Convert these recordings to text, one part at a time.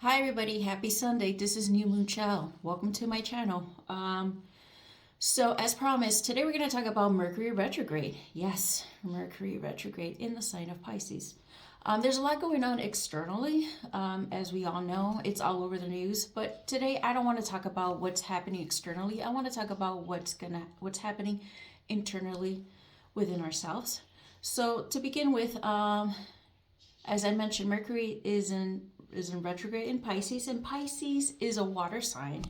Hi everybody, happy Sunday. This is New Moon Chow. Welcome to my channel. So as promised, today we're going to talk about Mercury retrograde. Yes, Mercury retrograde in the sign of Pisces. There's a lot going on externally, as we all know. It's all over the news. But today I don't want to talk about what's happening externally. I want to talk about what's happening internally within ourselves. So to begin with, as I mentioned, Mercury is in retrograde in Pisces, and Pisces is a water sign.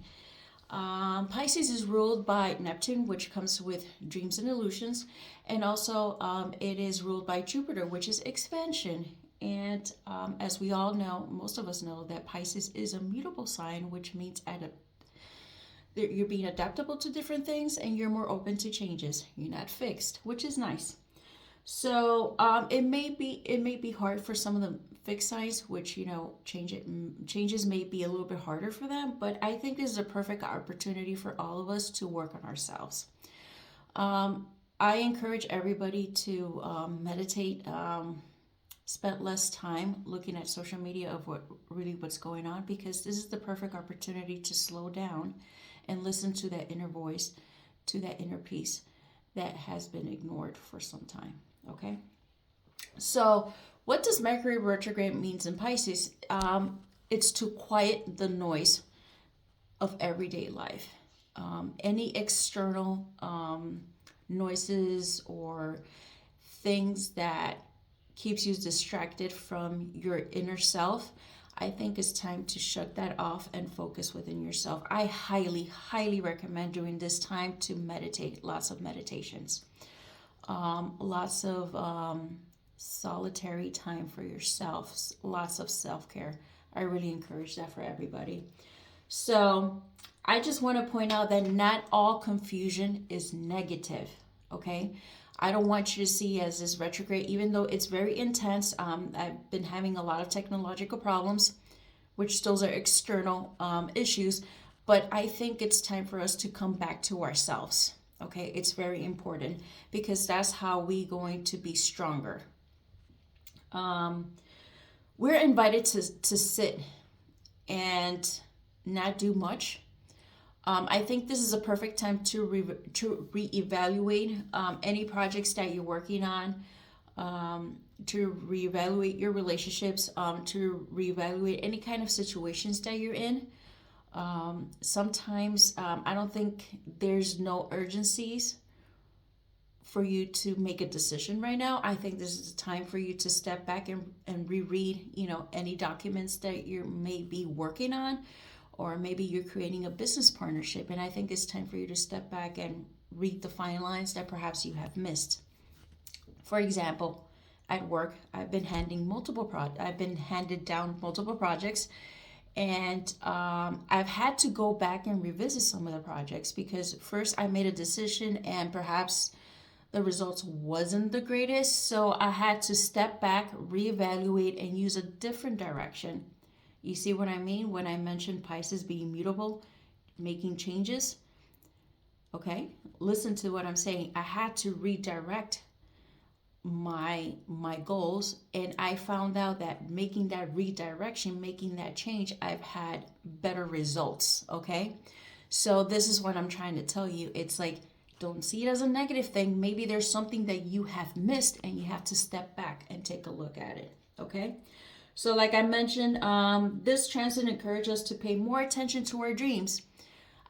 Pisces is ruled by Neptune, which comes with dreams and illusions, and also it is ruled by Jupiter, which is expansion. And as we all know, most of us know that Pisces is a mutable sign, which means you're being adaptable to different things and you're more open to changes. You're not fixed, which is nice. So it may be hard for some of the fixed signs, which changes may be a little bit harder for them. But I think this is a perfect opportunity for all of us to work on ourselves. I encourage everybody to meditate. Spend less time looking at social media of what's going on, because this is the perfect opportunity to slow down and listen to that inner voice, to that inner peace that has been ignored for some time. Okay, so what does Mercury retrograde means in Pisces? It's to quiet the noise of everyday life. Any external noises or things that keeps you distracted from your inner self, I think it's time to shut that off and focus within yourself. I highly, highly recommend during this time to meditate. Lots of meditations. Lots of solitary time for yourself, lots of self-care. I really encourage that for everybody. So I just want to point out that not all confusion is negative, okay? I don't want you to see as this retrograde, even though it's very intense. I've been having a lot of technological problems, which those are external issues, but I think it's time for us to come back to ourselves. Okay, it's very important, because that's how we're going to be stronger. We're invited to sit and not do much. I think this is a perfect time to reevaluate any projects that you're working on, to reevaluate your relationships, to reevaluate any kind of situations that you're in. Sometimes I don't think there's no urgencies for you to make a decision right now. I think this is the time for you to step back and reread, any documents that you may be working on, or maybe you're creating a business partnership. And I think it's time for you to step back and read the fine lines that perhaps you have missed. For example, at work, I've been handed down multiple projects. And I've had to go back and revisit some of the projects, because first I made a decision and perhaps the results wasn't the greatest. So I had to step back, reevaluate, and use a different direction. You see what I mean when I mentioned Pisces being mutable, making changes? Okay, listen to what I'm saying. I had to redirect my goals, and I found out that making that redirection, making that change, I've had better results. Okay, so this is what I'm trying to tell you. It's like, don't see it as a negative thing. Maybe there's something that you have missed and you have to step back and take a look at it. Okay, so like I mentioned, this transit encourages us to pay more attention to our dreams.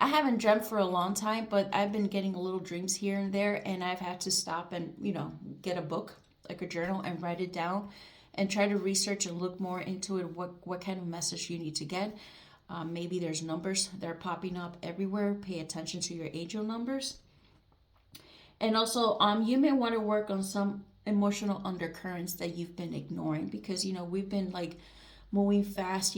I haven't dreamt for a long time, but I've been getting little dreams here and there, and I've had to stop and, get a book, like a journal, and write it down and try to research and look more into it, what kind of message you need to get. Maybe there's numbers that are popping up everywhere. Pay attention to your angel numbers. And also, you may want to work on some emotional undercurrents that you've been ignoring, because, we've been like moving fast.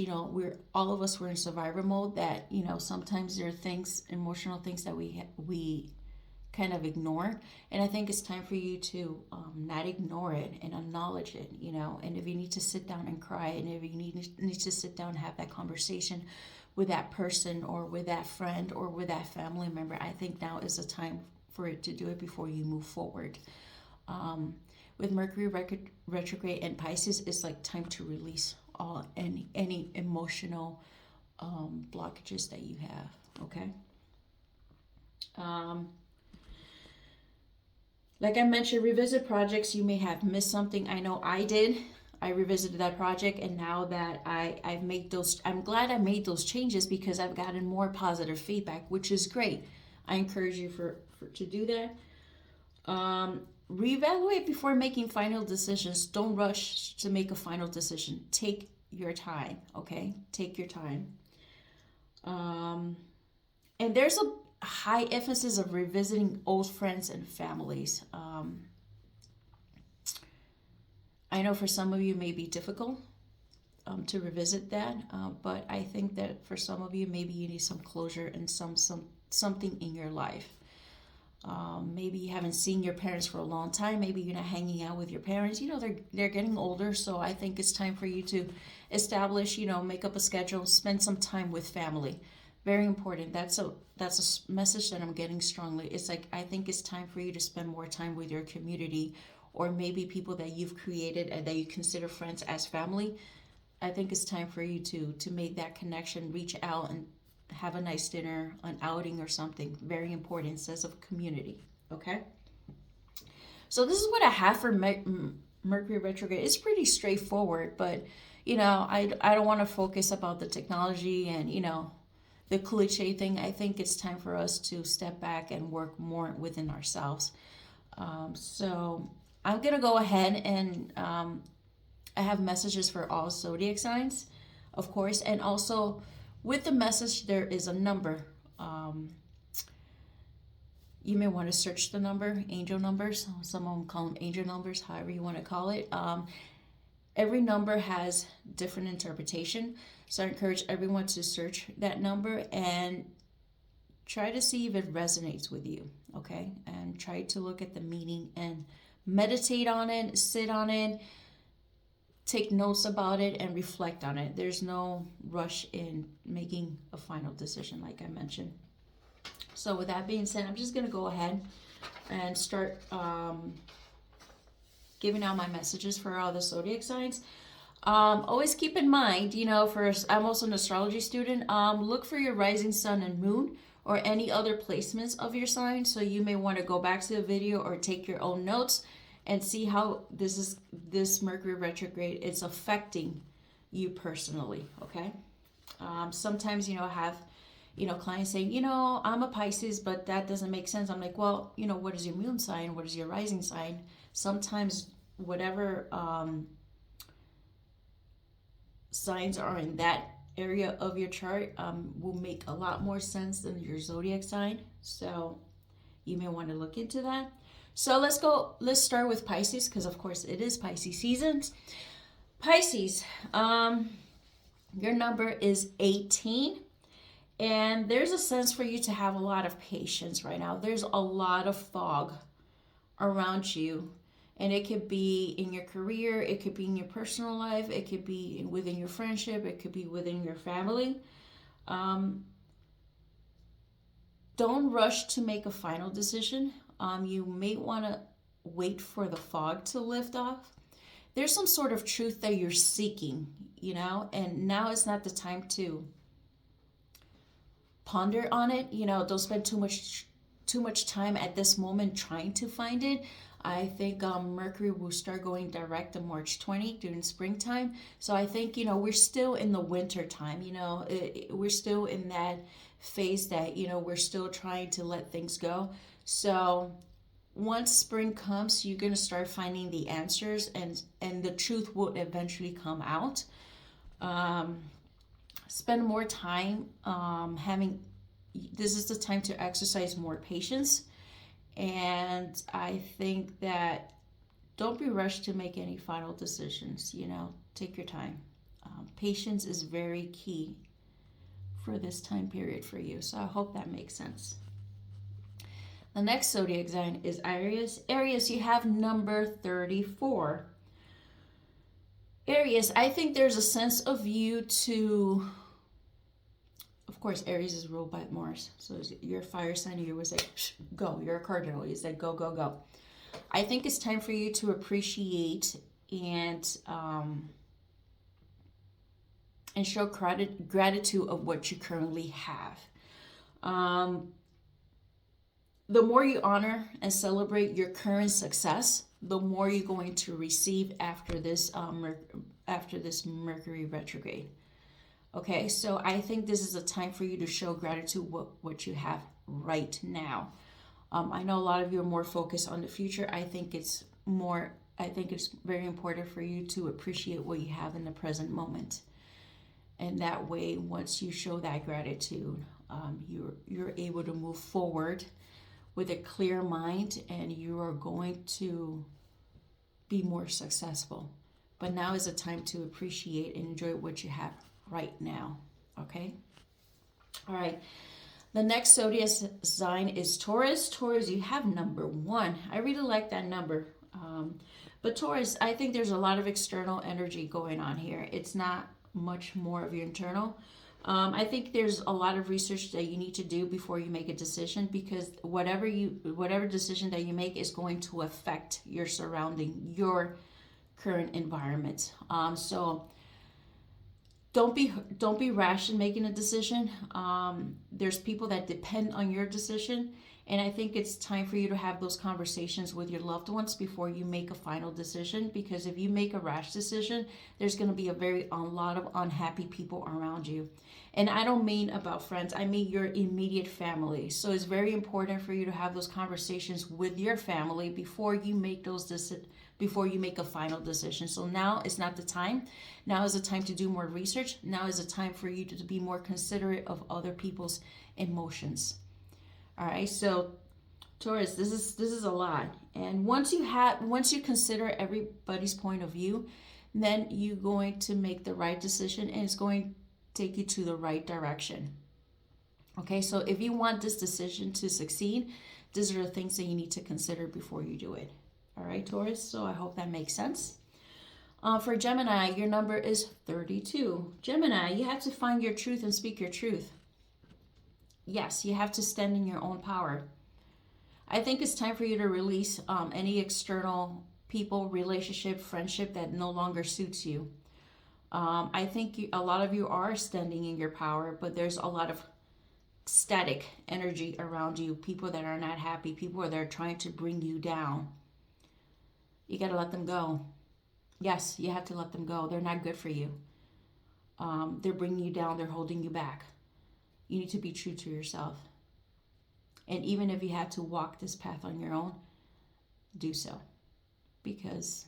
All of us were in survivor mode, that, sometimes there are things, emotional things that we kind of ignore. And I think it's time for you to not ignore it and acknowledge it, and if you need to sit down and cry, and if you need to sit down and have that conversation with that person or with that friend or with that family member, I think now is the time for it to do it before you move forward. With Mercury retrograde and Pisces, it's like time to release any emotional blockages that you have, okay? Like I mentioned, revisit projects. You may have missed something. I know I did. I revisited that project, and now that I've made those, I'm glad I made those changes because I've gotten more positive feedback, which is great. I encourage you to do that. Reevaluate before making final decisions. Don't rush to make a final decision. Take your time, okay? Take your time. And there's a high emphasis of revisiting old friends and families. I know for some of you it may be difficult to revisit that, but I think that for some of you maybe you need some closure and something in your life. Maybe you haven't seen your parents for a long time. Maybe you're not hanging out with your parents. You know, they're getting older, so I think it's time for you to establish, make up a schedule, spend some time with family. Very important. That's a message that I'm getting strongly. It's like, I think it's time for you to spend more time with your community, or maybe people that you've created and that you consider friends as family. I think it's time for you to make that connection, reach out and have a nice dinner, an outing or something. Very important, sense of community, okay? So this is what I have for Mercury retrograde. It's pretty straightforward, but, I don't want to focus about the technology and, the cliche thing. I think it's time for us to step back and work more within ourselves. So I'm going to go ahead and I have messages for all zodiac signs, of course, and also with the message there is a number. You may want to search the number, angel numbers. Some of them call them angel numbers, however you want to call it. Every number has different interpretation. So I encourage everyone to search that number and try to see if it resonates with you, okay? And try to look at the meaning and meditate on it, sit on it, take notes about it, and reflect on it. There's no rush in making a final decision, like I mentioned. So with that being said, I'm just going to go ahead and start giving out my messages for all the zodiac signs. Always keep in mind, I'm also an astrology student. Look for your rising sun and moon or any other placements of your sign. So you may want to go back to the video or take your own notes and see how this Mercury retrograde is affecting you personally, okay? Sometimes, I have, clients saying, I'm a Pisces, but that doesn't make sense. I'm like, well, what is your moon sign? What is your rising sign? Sometimes whatever signs are in that area of your chart will make a lot more sense than your zodiac sign. So you may want to look into that. So let's start with Pisces, because of course it is Pisces seasons. Pisces, your number is 18, and there's a sense for you to have a lot of patience right now. There's a lot of fog around you, and it could be in your career, it could be in your personal life, it could be within your friendship, it could be within your family. Don't rush to make a final decision. You may want to wait for the fog to lift off. There's some sort of truth that you're seeking, and now is not the time to ponder on it. Don't spend too much time at this moment trying to find it. I think Mercury will start going direct on March 20 during springtime. So I think, we're still in the winter time, we're still in that phase that, we're still trying to let things go. So once spring comes, you're going to start finding the answers, and the truth will eventually come out. Spend more time this is the time to exercise more patience. And I think that don't be rushed to make any final decisions, take your time. Patience is very key for this time period for you. So I hope that makes sense. The next zodiac sign is Aries. Aries, you have number 34. Aries, I think there's a sense of you to, of course, Aries is ruled by Mars. So you're a fire sign, you always say, go. You're a cardinal, you said go, go, go. I think it's time for you to appreciate and and show gratitude of what you currently have. The more you honor and celebrate your current success, the more you're going to receive after this Mercury retrograde. Okay, so I think this is a time for you to show gratitude what you have right now. I know a lot of you are more focused on the future. I think it's very important for you to appreciate what you have in the present moment. And that way, once you show that gratitude, you're able to move forward with a clear mind, and you are going to be more successful. But now is a time to appreciate and enjoy what you have right now. Okay? All right. The next zodiac sign is Taurus. Taurus, you have number 1. I really like that number. But Taurus, I think there's a lot of external energy going on here. It's not much more of your internal. I think there's a lot of research that you need to do before you make a decision, because whatever decision that you make is going to affect your surrounding, your current environment. So don't be rash in making a decision. There's people that depend on your decision, and I think it's time for you to have those conversations with your loved ones before you make a final decision, because if you make a rash decision, there's going to be a lot of unhappy people around you. And I don't mean about friends, I mean your immediate family. So it's very important for you to have those conversations with your family before you make a final decision. So now is not the time. Now is the time to do more research. Now is the time for you to be more considerate of other people's emotions. All right, so Taurus, this is a lot. And once you consider everybody's point of view, then you're going to make the right decision, and it's going to take you to the right direction. Okay, so if you want this decision to succeed, these are the things that you need to consider before you do it. All right, Taurus, so I hope that makes sense. For Gemini, your number is 32. Gemini, you have to find your truth and speak your truth. Yes, you have to stand in your own power. I think it's time for you to release any external people, relationship, friendship that no longer suits you. I think a lot of you are standing in your power, but there's a lot of static energy around you, people that are not happy, people that are trying to bring you down. You got to let them go. Yes, you have to let them go. They're not good for you. They're bringing you down. They're holding you back. You need to be true to yourself. And even if you have to walk this path on your own, do so. Because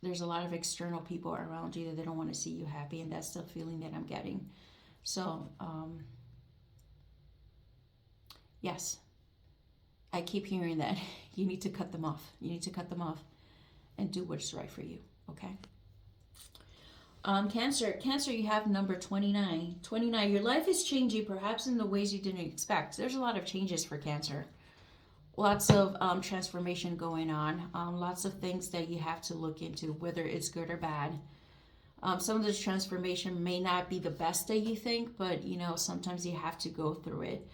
there's a lot of external people around you that they don't want to see you happy, and that's the feeling that I'm getting. So, yes, I keep hearing that. You need to cut them off. You need to cut them off and do what's right for you, okay? Cancer, you have number 29. 29, your life is changing, perhaps in the ways you didn't expect. There's a lot of changes for Cancer. Lots of transformation going on. Lots of things that you have to look into, whether it's good or bad. Some of this transformation may not be the best that you think, but sometimes you have to go through it.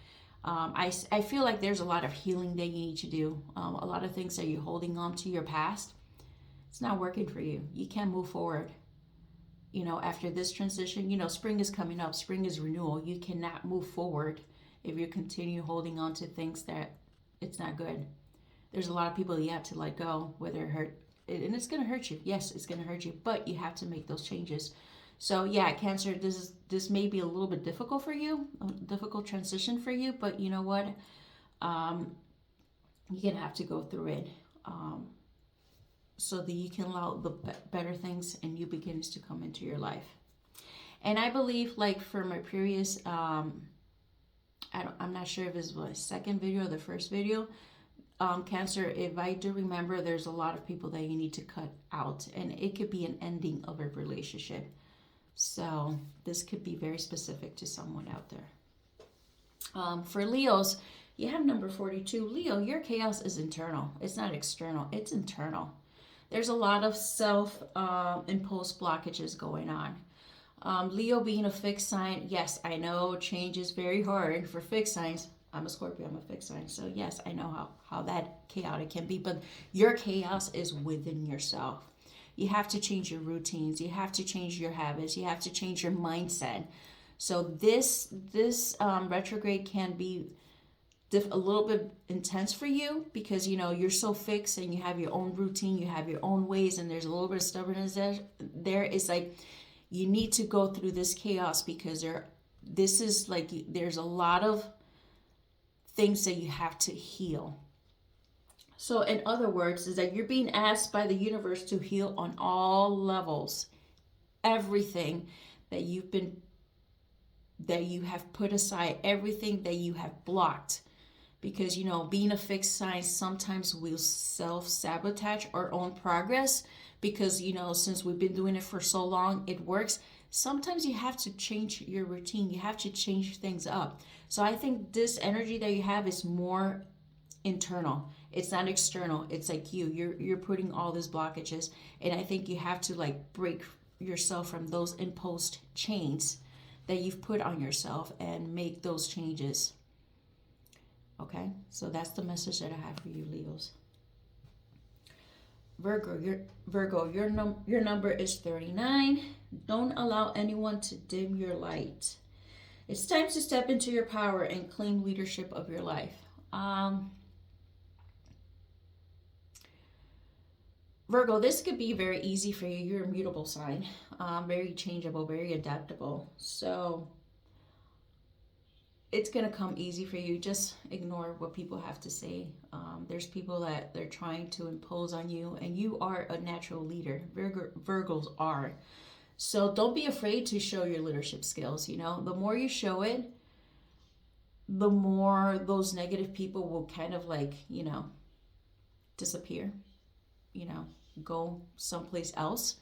I feel like there's a lot of healing that you need to do. A lot of things that you're holding on to your past. It's not working for you. You can't move forward. After this transition, spring is coming up. Spring is renewal. You cannot move forward if you continue holding on to things that it's not good. There's a lot of people that you have to let go, whether it hurt, and it's going to hurt you. Yes, it's going to hurt you, but you have to make those changes. So yeah, Cancer, this may be a little bit difficult for you, a difficult transition for you, but you know what? You're going to have to go through it. So that you can allow the better things and new beginnings to come into your life. And I believe, like for my previous, I'm not sure if it's the second video or the first video, Cancer, if I do remember, there's a lot of people that you need to cut out, and it could be an ending of a relationship. So this could be very specific to someone out there. For Leos, you have number 42. Leo, your chaos is internal. It's not external. It's internal. There's a lot of self-imposed blockages going on. Leo being a fixed sign, yes, I know change is very hard for fixed signs. I'm a Scorpio, I'm a fixed sign. So yes, I know how that chaotic can be, but your chaos is within yourself. You have to change your routines. You have to change your habits. You have to change your mindset. So this retrograde can be a little bit intense for you because you're so fixed and you have your own routine, you have your own ways, and there's a little bit of stubbornness there. It's like you need to go through this chaos because there's a lot of things that you have to heal. So in other words, is that you're being asked by the universe to heal on all levels. Everything that you have put aside, everything that you have blocked. Because, being a fixed sign, sometimes we'll self-sabotage our own progress because, since we've been doing it for so long, it works. Sometimes you have to change your routine. You have to change things up. So I think this energy that you have is more internal. It's not external. It's like you're putting all these blockages. And I think you have to break yourself from those imposed chains that you've put on yourself and make those changes. Okay, so that's the message that I have for you, Leos. Virgo, your number is 39. Don't allow anyone to dim your light. It's time to step into your power and claim leadership of your life. Virgo, this could be very easy for you. You're a mutable sign, very changeable, very adaptable. So it's going to come easy for you. Just ignore what people have to say. There's people that they're trying to impose on you, and you are a natural leader. Virgos are. So don't be afraid to show your leadership skills. The more you show it, the more those negative people will kind of disappear, go someplace else.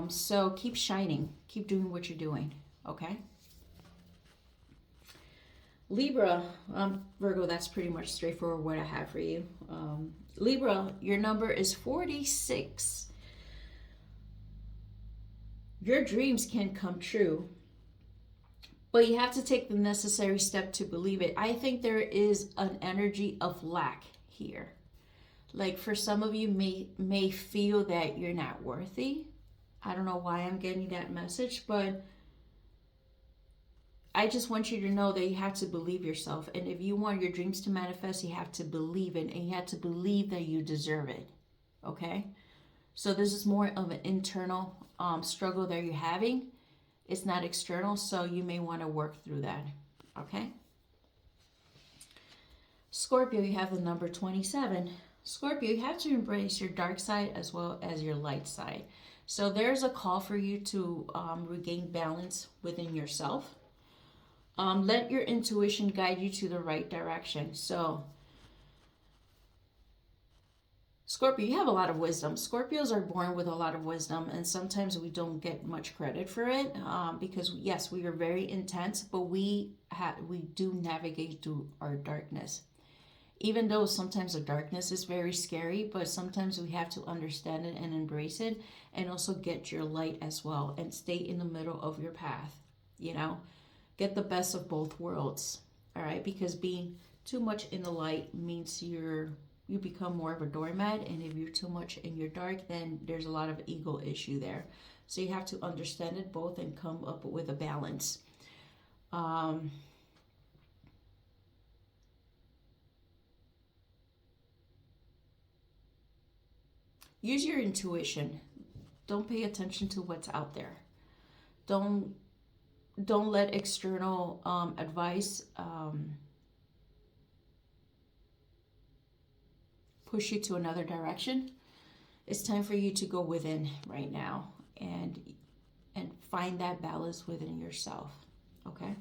So keep shining, keep doing what you're doing, okay? Libra, Virgo, that's pretty much straightforward what I have for you. Libra, your number is 46. Your dreams can come true, but you have to take the necessary step to believe it. I think there is an energy of lack here. Like for some of you may feel that you're not worthy. I don't know why I'm getting that message, but I just want you to know that you have to believe yourself. And if you want your dreams to manifest, you have to believe it, and you have to believe that you deserve it. Okay? So this is more of an internal struggle that you're having. It's not external, so you may want to work through that. Okay? Scorpio, you have the number 27. Scorpio, you have to embrace your dark side as well as your light side. So there's a call for you to regain balance within yourself. Let your intuition guide you to the right direction. So, Scorpio, you have a lot of wisdom. Scorpios are born with a lot of wisdom, and sometimes we don't get much credit for it because, yes, we are very intense, but we do navigate through our darkness. Even though sometimes the darkness is very scary, but sometimes we have to understand it and embrace it, and also get your light as well and stay in the middle of your path, Get the best of both worlds, all right? Because being too much in the light means you become more of a doormat, and if you're too much in your dark, then there's a lot of ego issue there. So you have to understand it both and come up with a balance. Use your intuition. Don't pay attention to what's out there. Don't let external advice push you to another direction. It's time for you to go within right now and find that balance within yourself. Okay?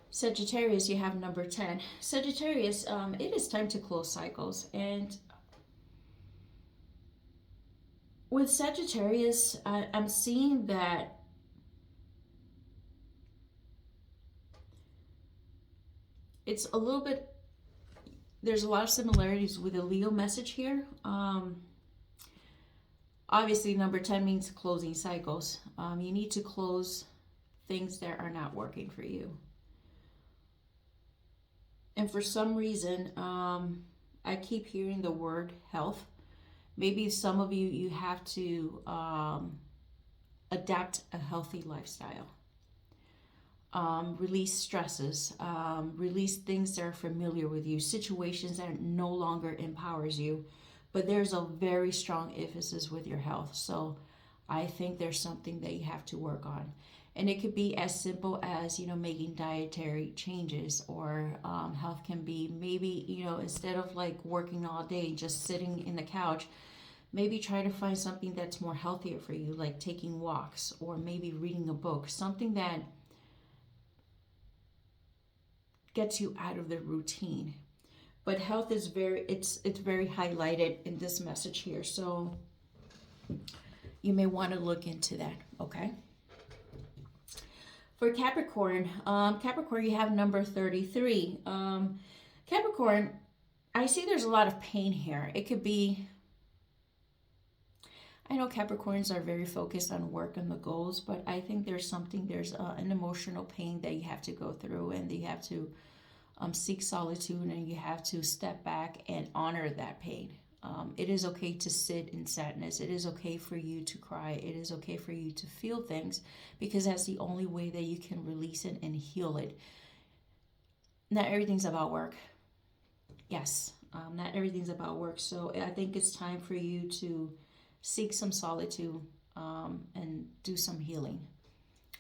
Sagittarius, you have number 10. Sagittarius, it is time to close cycles. And with Sagittarius, I'm seeing that it's a little bit, there's a lot of similarities with the Leo message here. Obviously, number 10 means closing cycles. You need to close things that are not working for you. And for some reason, I keep hearing the word health. Maybe some of you, you have to adapt a healthy lifestyle. Release stresses, release things that are familiar with you, situations that no longer empowers you. But there's a very strong emphasis with your health. So I think there's something that you have to work on. And it could be as simple as, making dietary changes, or health can be maybe, instead of like working all day, just sitting in the couch, maybe try to find something that's more healthier for you, like taking walks or maybe reading a book, something that gets you out of the routine. But health is it's very highlighted in this message here, so you may want to look into that. Okay, for Capricorn, you have number 33. Capricorn, I see there's a lot of pain here. It could be, I know Capricorns are very focused on work and the goals, but I think there's an emotional pain that you have to go through, and that you have to seek solitude, and you have to step back and honor that pain. It is okay to sit in sadness. It is okay for you to cry. It is okay for you to feel things, because that's the only way that you can release it and heal it. Not everything's about work. Yes, not everything's about work. So I think it's time for you to seek some solitude and do some healing.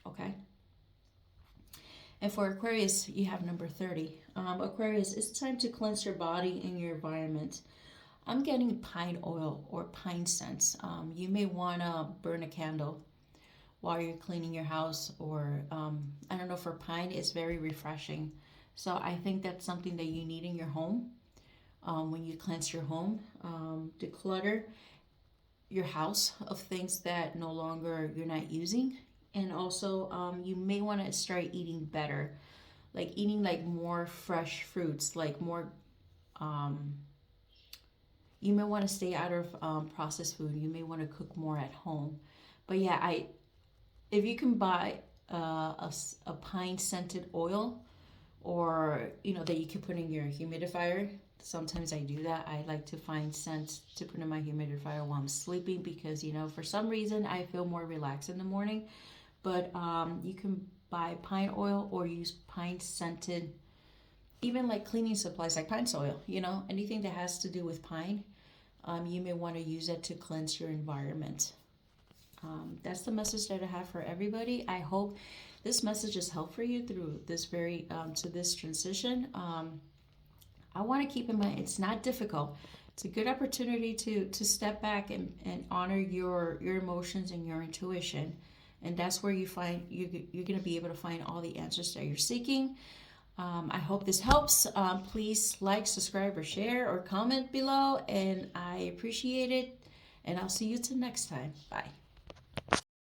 Okay? And for Aquarius, you have number 30. Aquarius, it's time to cleanse your body and your environment. I'm getting pine oil or pine scents. You may want to burn a candle while you're cleaning your house, or I don't know, for pine, it's very refreshing. So I think that's something that you need in your home when you cleanse your home. Declutter your house of things that no longer you're not using. And also you may want to start eating better, like eating like more fresh fruits, like more you may want to stay out of processed food. You may want to cook more at home. But yeah, if you can buy a pine scented oil, or that you can put in your humidifier. Sometimes I do that. I like to find scents to put in my humidifier while I'm sleeping, because for some reason I feel more relaxed in the morning. But you can buy pine oil or use pine scented, even like cleaning supplies like pine soil, anything that has to do with pine. You may want to use it to cleanse your environment. That's the message that I have for everybody. I hope this message has helped for you through this to this transition. I want to keep in mind, it's not difficult. It's a good opportunity to step back and honor your emotions and your intuition. And that's where you're going to be able to find all the answers that you're seeking. I hope this helps. Please like, subscribe, or share, or comment below. And I appreciate it. And I'll see you till next time. Bye.